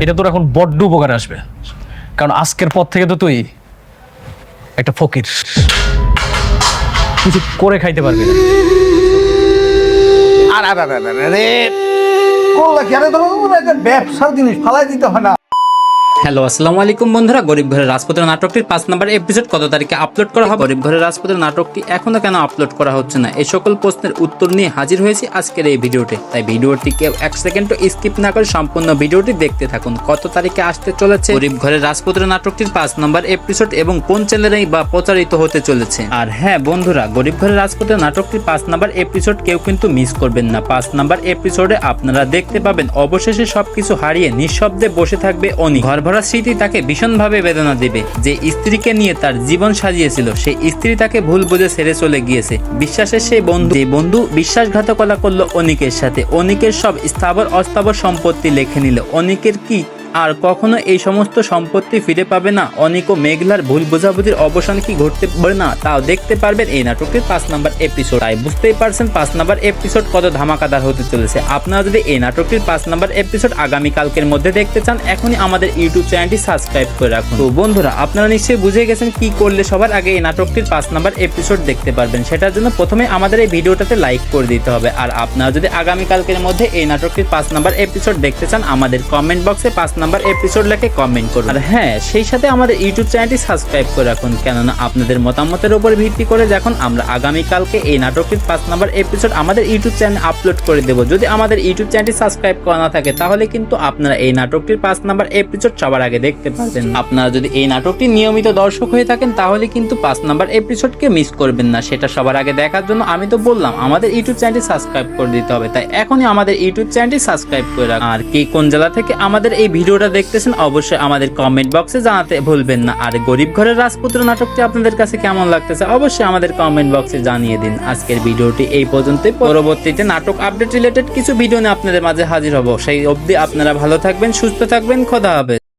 এটা তোর এখন বড্ড উপকারে আসবে, কারণ আজকের পর থেকে তো তুই একটা ফকির, কিছু করে খাইতে পারবি না। আরে করলা কেন একটা ব্যবসার জিনিস ফালাই দিতে হয় না। হ্যালো আসসালামু আলাইকুম বন্ধুরা, গরিব ঘরের রাজপুত্র নাটকটির 5 নম্বর এপিসোড কত তারিখে আপলোড করা হবে, গরিব ঘরের রাজপুত্র নাটকটি এখনো কেন আপলোড করা হচ্ছে না, এই সকল প্রশ্নের উত্তর নিয়ে হাজির হয়েছি আজকের এই ভিডিওতে। তাই ভিডিওটি কেউ 1 সেকেন্ডও স্কিপ না করে সম্পূর্ণ ভিডিওটি দেখতে থাকুন। কত তারিখে আসতে চলেছে গরিব ঘরের রাজপুত্র নাটকটির 5 নম্বর এপিসোড এবং কোন চ্যানেলে বা প্রচারিত হতে চলেছে। আর হ্যাঁ বন্ধুরা, গরিব ঘরের রাজপুত্র নাটকটির 5 নম্বর এপিসোড কেউ কিন্তু মিস করবেন না। 5 নম্বর এপিসোডে আপনারা দেখতে পাবেন অবশেষে সবকিছু হারিয়ে নিঃশব্দে বসে থাকবে অনি। ঘর ভরা স্মৃতি তাকে ভীষণভাবে বেদনা দেবে। যে স্ত্রীকে নিয়ে তার জীবন সাজিয়েছিল সেই স্ত্রী তাকে ভুল বুঝে ছেড়ে চলে গিয়েছে। বিশ্বাসের সেই বন্ধু, যে বন্ধু বিশ্বাসঘাতকতা করলো অনিকের সাথে, অনিকের সব স্থাবর অস্থাবর সম্পত্তি লেখে নিল। অনিকের কি আর কখনো এই সমস্ত সম্পত্তি ফিরে পাবে না? অনিক ও মেঘলার ভুল বোঝাবুঝির অবসান কি ঘটতে পারে না, তাও দেখতে পারবেন এই নাটকের 5 নম্বর এপিসোড। তাই বুঝতেই পারছেন 5 নম্বর এপিসোড কত ধামাকাদার হতে চলেছে। আপনারা যদি এই নাটকটির 5 নম্বর এপিসোড আগামী কালকের মধ্যে দেখতে চান, এখনই আমাদের ইউটিউব চ্যানেলটি সাবস্ক্রাইব করে রাখুন। তো বন্ধুরা, আপনারা নিশ্চয়ই বুঝে গেছেন কি করলে সবার আগে এই নাটকটির 5 নম্বর এপিসোড দেখতে পারবেন। সেটার জন্য প্রথমে আমাদের এই ভিডিওটাতে লাইক করে দিতে হবে। আর আপনারা যদি আগামী কালকের মধ্যে এই নাটকটির 5 নম্বর এপিসোড দেখতে চান, আমাদের কমেন্ট বক্সে 5 নম্বর এপিসোড লিখে কমেন্ট করুন। আর হ্যাঁ, সেই সাথে আমাদের ইউটিউব চ্যানেলটি সাবস্ক্রাইব করে রাখুন, কেননা আপনাদের মতামতের উপর ভিত্তি করে যখন আমরা আগামী কালকে এই নাটকটির 5 নম্বর এপিসোড আমাদের ইউটিউব চ্যানেলে আপলোড করে দেব। যদি আমাদের ইউটিউব চ্যানেলটি সাবস্ক্রাইব করা না থাকে, তাহলে কিন্তু আপনারা এই নাটকটির 5 নম্বর এপিসোড সবার আগে দেখতে পারবেন। আপনারা যদি এই নাটকটি নিয়মিত দর্শক হয়ে থাকেন, তাহলে কিন্তু 5 নম্বর এপিসোডকে মিস করবেন না। সেটা সবার আগে দেখার জন্য আমি তো বললাম আমাদের ইউটিউব চ্যানেলটি সাবস্ক্রাইব করে দিতে হবে। তাই এখনই আমাদের ইউটিউব চ্যানেলটি সাবস্ক্রাইব করে রাখুন। আর কে কোন জেলা থেকে আমাদের এই ভিডিওটা দেখতেছেন অবশ্যই আমাদের কমেন্ট বক্সে জানাতে ভুলবেন না। আর গরিব ঘরের রাজপুত্র নাটকটি আপনাদের কাছে কেমন লাগতেছে অবশ্যই আমাদের কমেন্ট বক্সে জানিয়ে দিন। আজকের ভিডিওটি এই পর্যন্তই। পরবর্তীতে নাটক আপডেট রিলেটেড কিছু ভিডিও নিয়ে আপনাদের মাঝে হাজির হব। সেই অবধি আপনারা ভালো থাকবেন, সুস্থ থাকবেন, খোদা হাফেজ।